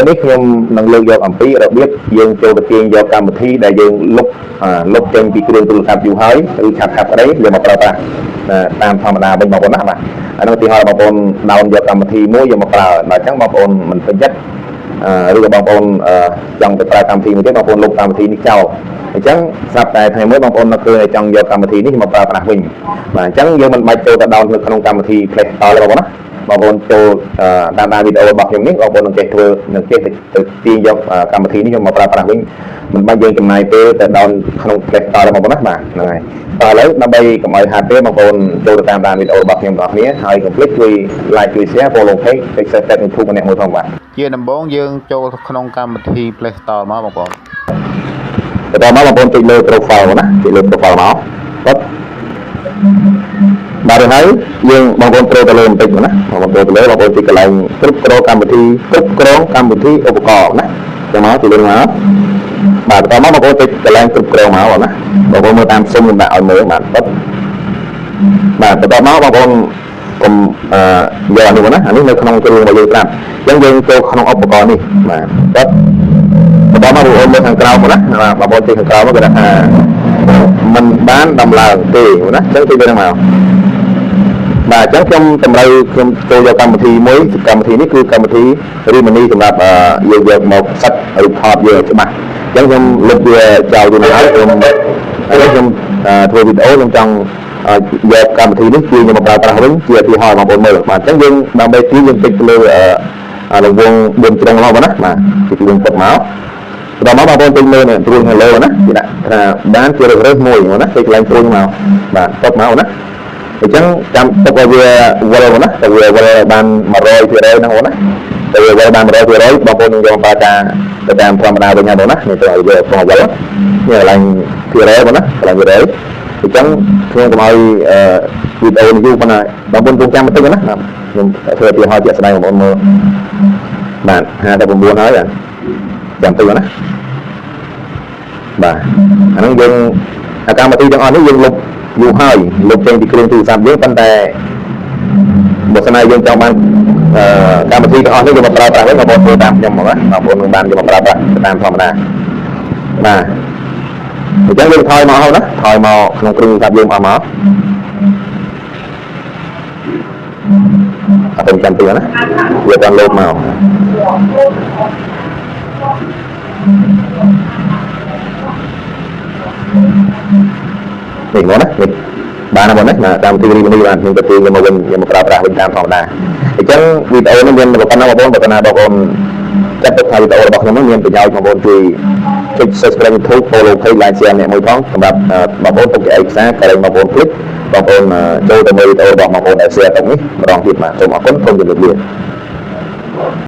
នេះខ្ញុំនឹងលើកយកអំពីរបៀបយើងចូលទៅទាញយកកម្មវិធីដែលយើងលុបចេញពីគ្រឿងទូរស័ព្ទយូរហើយឬឆាប់ក្តីយកមកប្រើប្រាស់តាមធម្មតាវិញបងប្អូនណាបាទអានោះឧទាហរណ៍បងប្អូនដោនយកកម្មវិធីមួយយកមកប្រើដល់អញ្ចឹងបងប្អូនមិនពេញចិត្តឬក៏បងប្អូនចង់ទៅប្រើកម្មវិធីមួយទៀតបងប្អូនលុបកម្មវិធីនេះចោលអញ្ចឹងស្រាប់តែថ្ងៃមួយបងប្អូននៅឃើញចង់យកកម្មវិធីនេះមកប្រើប្រាស់វិញបាទអញ្ចឹងយើងមិនបាច់ចូលទៅដោននៅក្នុងកម្មវិធី Play Store ទេបងប្អូនណាបងប្អូនចូលតាមដានវីដេអូរបស់ខ្ញុំនេះបងប្អូននឹងចេះធ្វើនឹងចេះទៅទាញយកកម្មវិធីនេះមកប្រើប្រាស់វិញមិនបាច់យើងចំណាយពេលទៅដោនក្នុង Play Store ទេបងប្អូនណាបាទហ្នឹងហើយតោះឥឡូវដើម្បីកុំឲ្យខាតពេលបងប្អូនចូលទៅតាមដានវីដេអូរបស់ខ្ញុំទាំងអស់គ្នាហើយកុំភ្លេចជួយ like ជួយ share follow page subscribe YouTube ម្នាក់មួយផងបាទជាដំបូងយើងចូលក្នុងកម្មវិធី Play Store មកបងប្អូនបន្តមកបងប្អូនចុចលើ profile ណាចុចលើ profile មកបាទហើយយើងបងប្អូនត្រូវទៅលើបន្តិចណាបងប្អូនទៅលើបងប្អូនទីកន្លែងគ្រប់គ្រងកម្មវិធីគ្រប់គ្រងកម្មវិធីឧបករណ៍ណាចាំមកទីលើមកបាទបន្តមកបងប្អូនទីកន្លែងគ្រប់គ្រងមកណាបងប្អូនមើលតាមសុំខ្ញុំដាក់ឲ្យមើលបាទបន្តមកបងប្អូនកុំយកនេះណាអានេះនៅក្នុងគ្រឿងរបស់យើងប្រាប់អញ្ចឹងយើងចូលក្នុងឧបករណ៍នេះបាទបន្តមកបងប្អូនមើលខាងក្រោមណាបងប្អូនទីខាងក្រោមគេថាមិនបានដំឡើងទេណាអញ្ចឹងទីវាមកបាទអញ្ចឹងខ្ញុំតម្រូវខ្ញុំចូលយកកម្មវិធីមួយកម្មវិធីនេះគឺកម្មវិធី Remini សម្រាប់យើងយកមកសិតឬថតយើងច្បាស់អញ្ចឹងខ្ញុំលុបវាចោលយូរហើយខ្ញុំធ្វើវីដេអូខ្ញុំចង់យកកម្មវិធីនេះជួយមកប្រើប្រាស់វិញជាឧទាហរណ៍បងប្អូនមើលបាទអញ្ចឹងយើងដើម្បីជួយយើងតិចលើរង្វង់4ជ្រុងរបស់ណាបាទពី4ពុតមកដល់មកបងប្អូនពេញមើលនេះព្រួយខាងលើណាគេដាក់ថាបានជារើសមួយណាគេកន្លែងព្រួយមកបាទតបមកណាអញ្ចឹងចាំទុកឲ្យវាវិលណាទៅវាវិលបាន 100% ហ្នឹងណាទៅវាវិលបាន 100% បងប្អូននឹងយកប្រើការទៅតាមធម្មតាវិញហ្នឹងណានេះទៅឲ្យវាផងវិលនេះកន្លែង%បងណាកន្លែង%អញ្ចឹងខ្ញុំកុំឲ្យវីដេអូនេះយូរប៉ុណ្ណាបងប្អូនចាំបន្តិចណាខ្ញុំធ្វើឧទាហរណ៍ជាក់ស្ដែងបងប្អូនមើលបាទ59ហើយចាំបន្តិចណាបាទអាហ្នឹងយើងកម្មវិធីទាំងអស់នេះយើងលុបយូរហើយលុបចេញពីគ្រឿងទូរស័ព្ទយើងប៉ុន្តែបើស្នេហ៍យើងចង់បានកម្មវិធីទាំងអស់នេះយកមកប្រើប្រាស់វិញបងប្អូនធ្វើតាមខ្ញុំមកណាបងប្អូននឹងបានយកមកប្រើប្រាស់តាមធម្មតាបាទអញ្ចឹងយើងថយមកហើយណាថយមកក្នុងគ្រឿងទូរស័ព្ទយើងអស់មកអត់ចាំទីណាវាបានលោតមកនេះមកណានេះបានមកណាតាមទីរីនេះបានខ្ញុំទៅយកមកវិញយកមកប្រើប្រាស់វិញតាមធម្មតាអញ្ចឹងវីដេអូនេះមានប៉ុណ្ណឹងបងប្អូនបើណាបងប្អូនចាត់ទុកថាវីដេអូរបស់ខ្ញុំនេះមានប្រយោជន៍បងប្អូនជួយចុច Subscribe YouTube follow page like share អ្នកមួយផងសម្រាប់បងប្អូនទុកជាឯកសារក៏បងប្អូនคลิกបងប្អូនចូលទៅមើលវីដេអូរបស់បងប្អូន share ទាំងនេះម្ដងទៀតបាទសូមអរគុណសូមជម្រាបលា